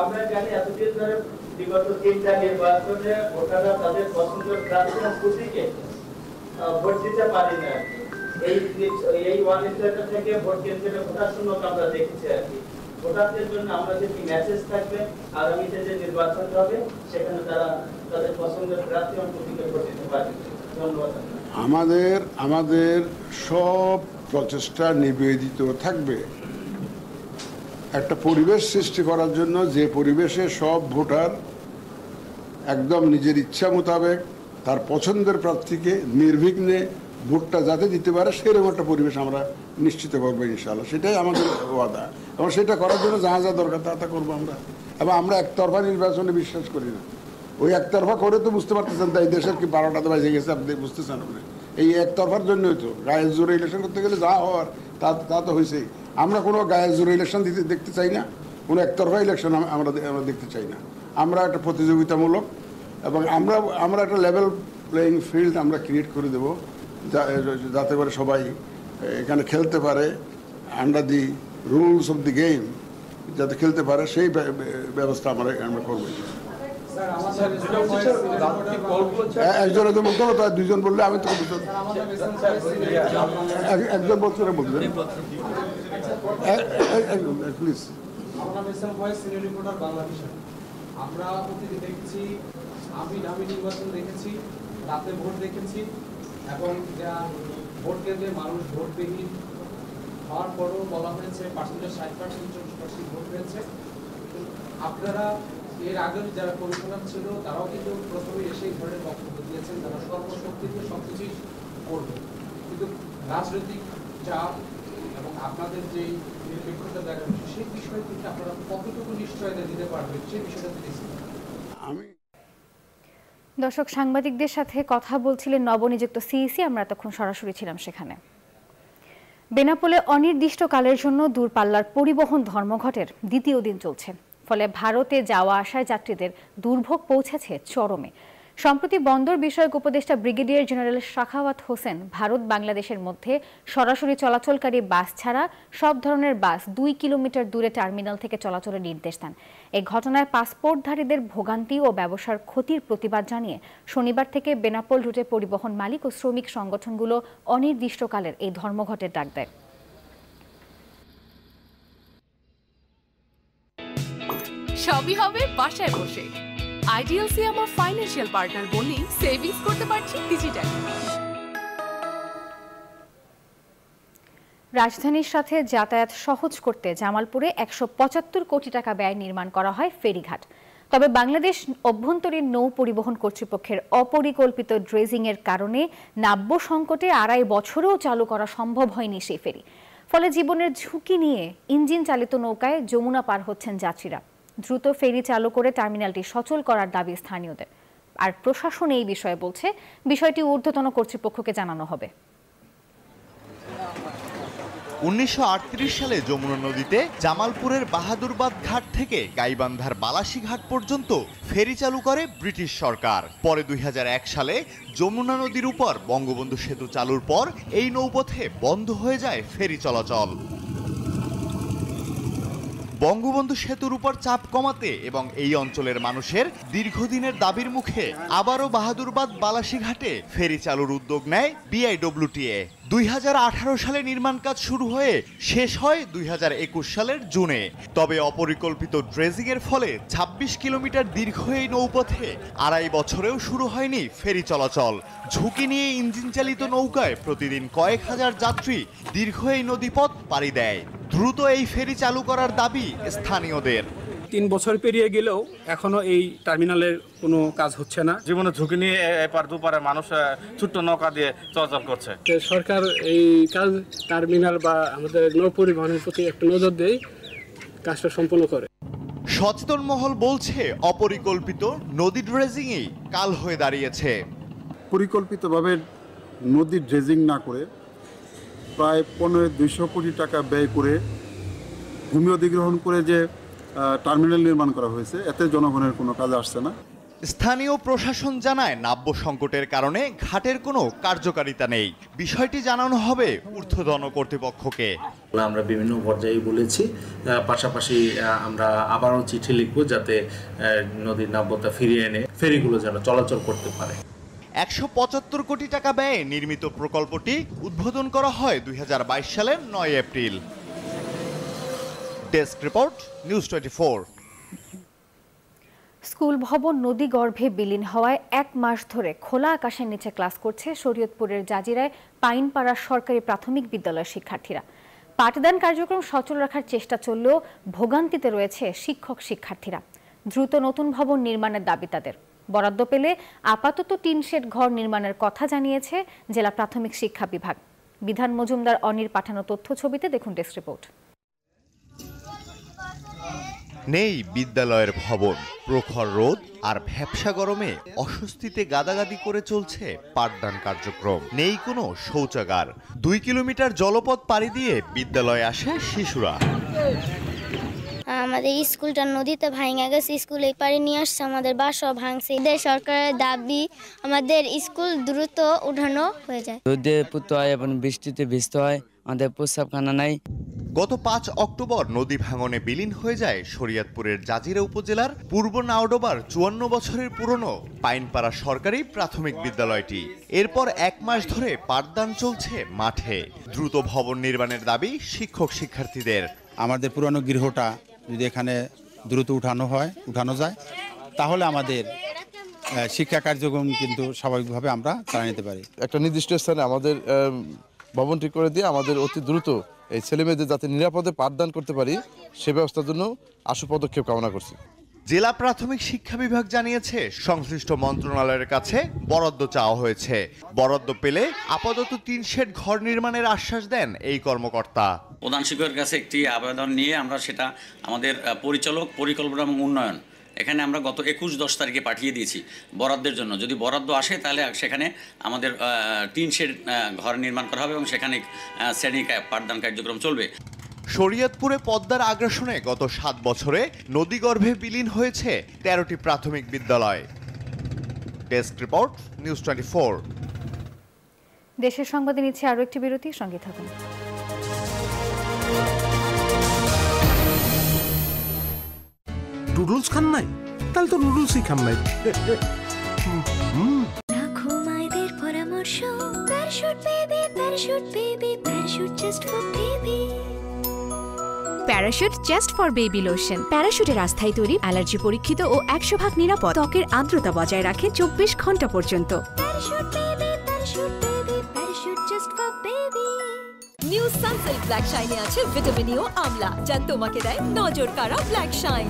আমরা জানি এতদিন ধরে বিগত 3টা নির্বাচনে ভোটাররা তাদের পছন্দের প্রার্থীর প্রতীকে ভোট দিতে পারে না। এই ওয়ানিস্টারটা থেকে ভোট কেন্দ্রে ভোটার শূন্যতা আমরা দেখেছি আর কি। ভোটারদের জন্য আমাদের কি মেসেজ থাকবে আগামীতে যে নির্বাচন হবে সেখানে তারা তাদের পছন্দের প্রার্থী প্রতীকে ভোট দিতে পারবে? ধন্যবাদ। আমাদের সব প্রচেষ্টা নিবেদিত থাকবে একটা পরিবেশ সৃষ্টি করার জন্য, যে পরিবেশে সব ভোটার একদম নিজের ইচ্ছা মোতাবেক তার পছন্দের প্রার্থীকে নির্বিঘ্নে ভোটটা যাতে দিতে পারে, সেরকম একটা পরিবেশ আমরা নিশ্চিত করবো ইনশাআল্লাহ। সেটাই আমাদের ওয়াদা, এবং সেটা করার জন্য যা যা দরকার তা করবো আমরা। এবং আমরা একতরফা নির্বাচনে বিশ্বাস করি না। ওই একতরফা করে তো বুঝতে পারতেছেন, তাই দেশের কি 12টাতে বাজে গেছে আপনি বুঝতেছেন। আপনি এই একতরফার জন্যই তো গায়ের জোরে ইলেকশন করতে গেলে যা হওয়ার তা তো হয়েছেই। আমরা কোনো গায়ের জোরে ইলেকশন দেখতে চাই না, কোনো একতরফা ইলেকশন আমরা দেখতে চাই না। আমরা একটা প্রতিযোগিতামূলক এবং আমরা একটা লেভেল প্লেয়িং ফিল্ড আমরা ক্রিয়েট করে দেবো, যাতে করে সবাই এখানে খেলতে পারে, under the rules of the game যাতে খেলতে পারে, সেই ব্যবস্থা আমরা করবো। একজনে তো বলতে হবে, তার দুজন বললে আমি তো একজন বলতে বলতে প্লিজ। আমরা অতীতে দেখেছি, আমি নির্বাচন দেখেছি, রাতে ভোট দেখেছি, এবং ভোট কেন্দ্রে মানুষ ভোটবিহীন হওয়ার পরও বলা হয়েছে পার্সেন্টেজ 60% 40% ভোট হয়েছে। আপনারা এর আগে যারা কমিশনার ছিল তারাও কিন্তু প্রথমে এসে এই ধরনের বক্তব্য দিয়েছেন, তারা সর্বশক্তিতে সবকিছুই করবে, কিন্তু রাজনৈতিক চাপ এবং আপনাদের যে নিরপেক্ষতা দেখা যাচ্ছে সেই বিষয়ে কিন্তু আপনারা কতটুকু নিশ্চয়তা দিতে পারবেন সেই বিষয়টা দেখছি। দর্শক, সাংবাদিকদের সাথে কথা বলছিলেন নবনিযুক্ত সিইসি। আমরা এতক্ষণ সরাসরি ছিলাম সেখানে। বেনাপোলে অনির্দিষ্টকালের জন্য দূরপাল্লার পরিবহন ধর্মঘটের দ্বিতীয় দিন চলছে, ফলে ভারতে যাওয়া আসায় যাত্রীদের দুর্ভোগ পৌঁছেছে চরমে। সম্প্রতি বন্দর বিষয়ক উপদেষ্টা ব্রিগেডিয়ার জেনারেল শাখাওয়াত হোসেন ভারত বাংলাদেশের মধ্যে সরাসরি চলাচলকারী বাস ছাড়া সব ধরনের বাস 2 কিলোমিটার দূরে টার্মিনাল থেকে চলাচলের নির্দেশ দেন। এই ঘটনায় পাসপোর্টধারীদের ভোগান্তি ও ব্যবসার ক্ষতির প্রতিবাদ জানিয়ে শনিবার থেকে বেনাপোল রুটে পরিবহন মালিক ও শ্রমিক সংগঠনগুলো অনির্দিষ্টকালের এই ধর্মঘটের ডাক দেয়। সবই হবে বাসায় বসে। আইডিএলসি আমার ফাইন্যান্সিয়াল পার্টনার বলেই সেভিংস করতে পারছি ডিজিটাল। রাজধানীর সাথে যাতায়াত সহজ করতে জামালপুরে 175 কোটি টাকা ব্যয় নির্মাণ করা হয় ফেরিঘাট। তবে বাংলাদেশ অভ্যন্তরীণ নৌ পরিবহন কর্তৃপক্ষের অপরিকল্পিত ড্রেজিংয়ের কারণে নাব্য সংকটে 2.5 বছরেও চালু করা সম্ভব হয়নি সেই ফেরি। ফলে জীবনের ঝুঁকি নিয়ে ইঞ্জিন চালিত নৌকায় যমুনা পার হচ্ছেন যাত্রীরা। দ্রুত ফেরি চালু করে টার্মিনালটি সচল করার দাবি স্থানীয়দের। আর প্রশাসন এই বিষয়ে বলছে বিষয়টি ঊর্ধ্বতন কর্তৃপক্ষকে জানানো হবে। 1938 সালে যমুনা নদীতে জামালপুরের বাহাদুরবাদ ঘাট থেকে গাইবান্ধার বালাসী ঘাট পর্যন্ত ফেরি চালু করে ব্রিটিশ সরকার। পরে 2001 সালে যমুনা নদীর উপর বঙ্গবন্ধু সেতু চালুর পর এই নৌপথে বন্ধ হয়ে যায় ফেরি চলাচল। বঙ্গবন্ধু সেতুর উপর চাপ কমাতে এবং এই অঞ্চলের মানুষের দীর্ঘদিনের দাবির মুখে আবারও বাহাদুরবাদ বালাসী ঘাটে ফেরি চালুর উদ্যোগ নেয় বিআইডব্লিউটিএ। 2018 সালে নির্মাণ কাজ শুরু হয়ে শেষ হয় 2021 সালের জুনে। তবে অপরিকল্পিত ড্রেজিং এর ফলে 26 কিলোমিটার দীর্ঘ এই নৌপথে 2.5 বছরেও শুরু হয়নি ফেরি চলাচল। ঝুঁকি নিয়ে ইঞ্জিন চালিত নৌকায় প্রতিদিন কয়েক হাজার যাত্রী দীর্ঘ এই নদীপথ পাড়ি দেয়। দ্রুত এই ফেরি চালু করার দাবি স্থানীয়দের। 3 বছর পেরিয়ে গেলেও এখনো এই টার্মিনালের কোনো কাজ হচ্ছে না। জীবনে ঝুঁকি নিয়ে এপার দুপারে মানুষ ছোট্ট নৌকা দিয়ে চলাচল করছে। সরকার এই কাজ টার্মিনাল বা আমাদের নৌ পরিবহনের প্রতি একটু নজর দেয়, কাজটা সম্পন্ন করে। সচেতন মহল বলছে অপরিকল্পিত নদী ড্রেজিংই কাল হয়ে দাঁড়িয়েছে। পরিকল্পিতভাবে নদী ড্রেজিং না করে প্রায় 1500 কোটি টাকা ব্যয় করে ভূমি অধিগ্রহণ করে যে টার্মিনাল নির্মাণ করা হয়েছে, এতে জনগণের কোনো কাজ আসছে না। স্থানীয় প্রশাসন জানায় নাব্য সংকটের কারণে ঘাটের কোনো কার্যকারিতা নেই। বিষয়টি জানানো হবে ঊর্ধ্বতন কর্তৃপক্ষকে। আমরা বিভিন্ন পর্যায়ে বলেছি, পাশাপাশি আমরা আবারও চিঠি লিখব যাতে নদীর নাব্যতা ফিরিয়ে এনে ফেরিগুলো যেন চলাচল করতে পারে। 175 কোটি টাকা ব্যয়ে নির্মিত প্রকল্পটি উদ্বোধন করা হয় 2022 সালের 9 April. Desk report, news 24। School ভবন নদীগর্ভে বিলীন হওয়ায় 1 মাস ধরে খোলা আকাশের নিচে ক্লাস করছে শরীয়তপুরের জাজিরায় পাইনপাড়া সরকারি প্রাথমিক বিদ্যালয়ের শিক্ষার্থীরা। পাঠদান কার্যক্রম সচল রাখার চেষ্টা চললেও ভোগান্তিতে রয়েছে শিক্ষক শিক্ষার্থীরা। দ্রুত নতুন ভবন নির্মাণের দাবি তাদের। বরাদ্দ পেলে আপাতত টিন শেড ঘর নির্মাণের কথা জানিয়েছে জেলা প্রাথমিক শিক্ষা বিভাগ। বিধান মজুমদার অনির পাঠানো তথ্য ছবিতে দেখুন ডেস্ক রিপোর্ট। নেই বিদ্যালয়ের ভবন, প্রখর রোদ আর ভ্যাপসা গরমে অস্বস্তিতে গাদাগাদি করে চলছে পাঠদান কার্যক্রম। নেই কোনো শৌচাগার। 2 কিলোমিটার জলপথ পাড়ি দিয়ে বিদ্যালয়ে আসে শিশুরা। আমাদের স্কুলটা নদীতে ভাঙা গেছে, স্কুল এই পাড়ে নিয়ে আসছে, আমাদের বাসা ভাঙছে। এদের সরকারের দাবি আমাদের স্কুল দ্রুত উঠানো হয়ে যায়। রোদে পুতো হয় এবং বৃষ্টিতে ভিজতে হয়, আমাদের প্রস্রাবখানা নাই। গত 5 অক্টোবর নদী ভাঙনে বিলীন হয়ে যায় শরীয়তপুরের জাজিরা উপজেলার পূর্ব নাওডোবার 54 বছরের পুরনো পাইনপাড়া সরকারি প্রাথমিক বিদ্যালয়টি। এরপর 1 মাস ধরে পাঠদান চলছে মাঠে। দ্রুত ভবন নির্মাণের দাবি শিক্ষক শিক্ষার্থীদের। আমাদের পুরনো গৃহটা যদি এখানে দ্রুত উঠানো যায় তাহলে আমাদের শিক্ষা কার্যক্রম কিন্তু স্বাভাবিকভাবে আমরা চালিয়ে নিতে পারি। একটা নির্দিষ্ট স্থানে আমাদের ভবনটি করে দিয়ে আমাদের অতি দ্রুত এই ছেলেমেয়েদের যাতে নিরাপদে পাঠদান করতে পারি সে ব্যবস্থার জন্য আশু পদক্ষেপ কামনা করছি। জেলা প্রাথমিক শিক্ষা বিভাগ জানিয়েছে সংশ্লিষ্ট মন্ত্রণালয়ের কাছে বরাদ্দ চাওয়া হয়েছে। বরাদ্দ পেলে আপাতত 3 শেড ঘর নির্মাণের আশ্বাস দেন এই কর্মকর্তা। প্রধান শিক্ষকের কাছে একটি আবেদন নিয়ে আমরা সেটা আমাদের পরিচালক পরিকল্পনা এবং উন্নয়ন এখানে আমরা গত 21-10 তারিখে পাঠিয়ে দিয়েছি বরাদ্দের জন্য। যদি বরাদ্দ আসে তাহলে সেখানে আমাদের 3 শেড ঘর নির্মাণ করা হবে এবং সেখানে শ্রেণী পাঠদান কার্যক্রম চলবে। শরীয়তপুরে পদ্মার আগ্রাসনে গত 7 বছরে নদীগর্ভে বিলীন হয়েছে 13টি প্রাথমিক বিদ্যালয়। Desk report, news 24। দেশের সংবাদে নিচ্ছে আরও একটি বিরতি, সঙ্গে থাকুন। নুডলস খান নাই? তাহলে তো নুডলসই খান নাই। মায়েদের পরামর্শ, Parachute baby, Parachute baby, Parachute just for baby. Parachute just for baby lotion. প্যারাশুটের আস্থায় তৈরি, অ্যালার্জি পরীক্ষিত ও 100% নিরাপদ। ত্বকের আর্দ্রতা বজায় রাখে 24 ঘন্টা পর্যন্ত। Parachute baby, Parachute baby, Parachute just for baby. New Sunsilk black শাইনে আছে ভিটামিন ই ও আমলা, যা তোমাকে দেয় নজর কাড়া ব্ল্যাক শাইন।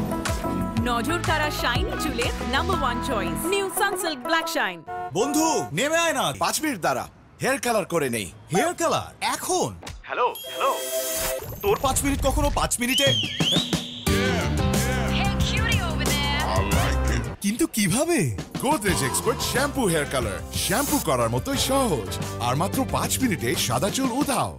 নজর কাড়া শাইন চুলের number 1 choice, new Sunsilk black shine. বন্ধু নেমে আয় না, 5 মিনিট দাঁড়া, হেয়ার কালার করে নেই। হেয়ার কালার এখন? হ্যালো হ্যালো, তোর 5 মিনিট কখনো 5 মিনিটে? কিন্তু কিভাবে? Godrej expert shampoo hair colour, shampoo করার মতোই সহজ, আর মাত্র 5 মিনিটে সাদা চুল উধাও।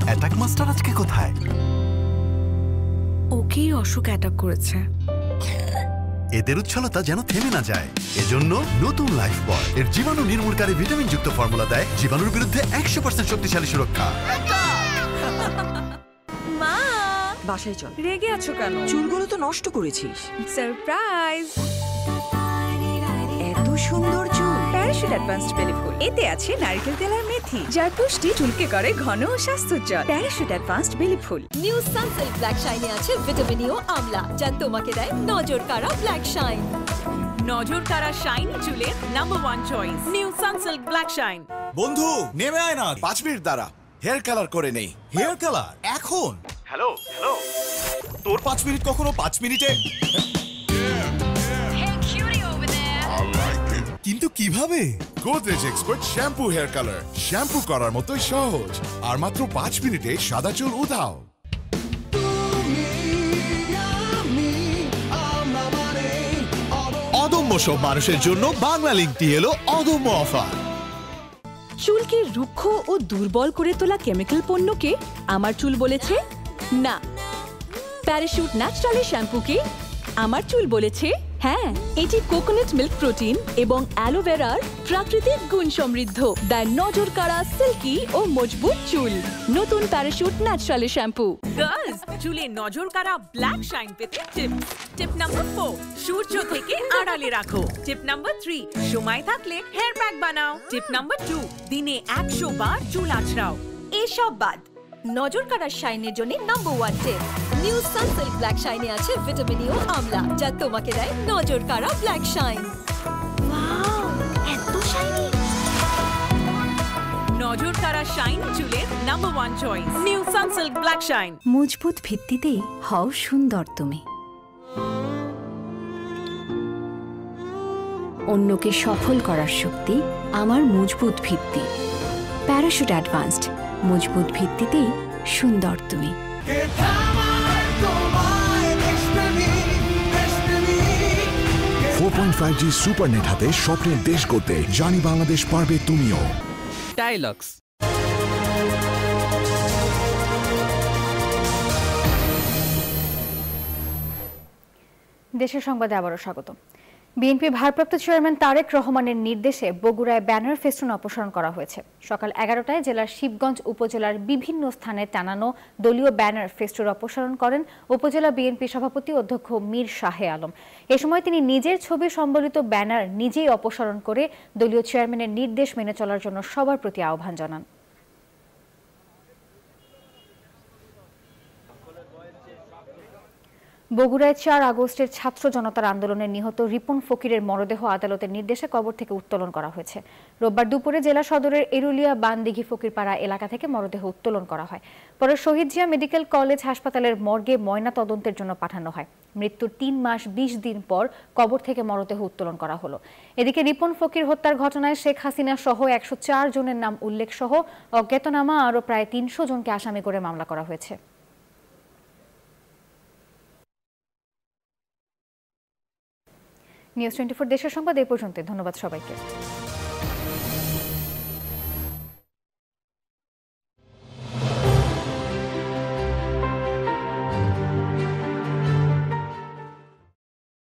অ্যাটাক মাস্টার আজকে কোথায়? ওকেই অসুখ অ্যাটাক করেছে। এদের উচ্ছলতা যেন থেমে না যায়, এজন্য নতুন লাইফ বয় এর জীবাণু নির্মূলকারী ভিটামিন যুক্ত ফর্মুলা দেয় জীবাণুর বিরুদ্ধে 100% শক্তিশালী সুরক্ষা। মা, বাসায় চল। রেগে আছো কেন? চুলগুলো তো নষ্ট করেছিস। সারপ্রাইজ! এত সুন্দর চুল। প্যারাশুট অ্যাডভান্সড বেলি ফুল, এতে আছে নারকেল তেল আর মেথি, যার পুষ্টি চুলকে করে ঘন ও স্বাস্থ্যোজ্জ্বল। প্যারাশুট অ্যাডভান্সড বেলি ফুল। নিউ সানসিল্ক ব্ল্যাক শাইনে আছে ভিটামিন ই ও আমলা, যা তোমাকে দেয় নজর কাড়া ব্ল্যাক শাইন। নজর কাড়া শাইন চুলের number 1 choice, new Sunsilk black shine. বন্ধু নেমে আয় না, 5 মিনিট দাঁড়া, হেয়ার কালার করে নেই। হেয়ার কালার এখন? হ্যালো হ্যালো, তোর 5 মিনিট কখনো 5 মিনিটে? কিন্তু কিভাবে? Godrej expert shampoo hair colour, shampoo করার মতোই সহজ, আর মাত্র 5 মিনিটে সাদা চুল উধাও। অদম্য সব মানুষের জন্য বাংলা লিংকটি এলো অদম্য অফার। চুলকে রুক্ষ ও দুর্বল করে তোলা কেমিক্যাল পণ্যকে আমার চুল বলেছে না। প্যারাশুট ন্যাচারালি শ্যাম্পুকে আমার চুল বলেছে হ্যাঁ। এটি কোকোনাট মিল্ক প্রোটিন এবং অ্যালোভেরার প্রাকৃতিক গুণ সমৃদ্ধ, দেয় নজর কাড়া সিল্কি ও মজবুত চুল। নতুন প্যারাশুট ন্যাচারালি শ্যাম্পু। গার্লস, চুলে নজর কাড়া ব্ল্যাক শাইন পেতে টিপস। টিপ নাম্বার 4, সূর্য থেকে আড়ালে রাখো। টিপ নাম্বার 3, সময় থাকলে হেয়ার প্যাক বানাও। টিপ নাম্বার 2, দিনে 100 বার চুল আঁচড়াও। এসব বাদ নজর কাড়া শাইনের জন্য নাম্বার 1 টিপ, নিউ সানসিল্ক ব্ল্যাক শাইনে আছে ভিটামিন ই ও আমলা, যা তোমাকে দেয় নজর কাড়া ব্ল্যাক শাইন। ওয়াও, এত শাইনি! নজর কাড়া শাইন চুলের number 1 choice, new Sunsilk black shine. মজবুত ভিত্তিতেই হও সুন্দর তুমি। অন্যকে সফল করার শক্তি আমার মজবুত ভিত্তি। প্যারাশুট অ্যাডভান্সড, মজবুত ভিত্তিতেই সুন্দর তুমি। 4.5G সুপারনেট হাতে স্বপ্নের দেশ করতে জানি বাংলাদেশ পারবে তুমিও। টাইলক্স। দেশের সংবাদে আবারও স্বাগত। বিএনপি ভারপ্রাপ্ত চেয়ারম্যান তারেক রহমানের নির্দেশে বগুড়ায় ব্যানার ফেস্টুন অপসারণ করা হয়েছে। সকাল 11টায় জেলার শিবগঞ্জ উপজেলার বিভিন্ন স্থানে টানানো দলীয় ব্যানার ফেস্টুন অপসারণ করেন উপজেলা বিএনপি সভাপতি অধ্যক্ষ মীর শাহে আলম। এ সময় তিনি নিজের ছবি সম্বলিত ব্যানার নিজেই অপসারণ করে দলীয় চেয়ারম্যানের নির্দেশ মেনে চলার জন্য সবার প্রতি আহ্বান জানান। বগুড়ায় 4 আগস্টের ছাত্র জনতার আন্দোলনে নিহত রিপন ফকিরের মরদেহ আদালতের নির্দেশে কবর থেকে উত্তোলন করা হয়েছে। রোববার দুপুরে জেলা সদরের এরুলিয়া বানদিঘি ফকিরপাড়া এলাকা থেকে মরদেহ উত্তোলন করা হয়। পরে শহীদ জিয়া মেডিকেল কলেজ হাসপাতালের মর্গে ময়না তদন্তের জন্য পাঠানো হয়। মৃত্যুর 3 মাস 20 দিন পর কবর থেকে মরদেহ উত্তোলন করা হলো। এদিকে রিপন ফকির হত্যার ঘটনায় শেখ হাসিনা সহ 104 জনের নাম উল্লেখ সহ অজ্ঞাতনামা আরও প্রায় 300 জনকে আসামি করে মামলা করা হয়েছে। নিউজ 24 দেশের সংবাদ এই পর্যন্ত। ধন্যবাদ সবাইকে।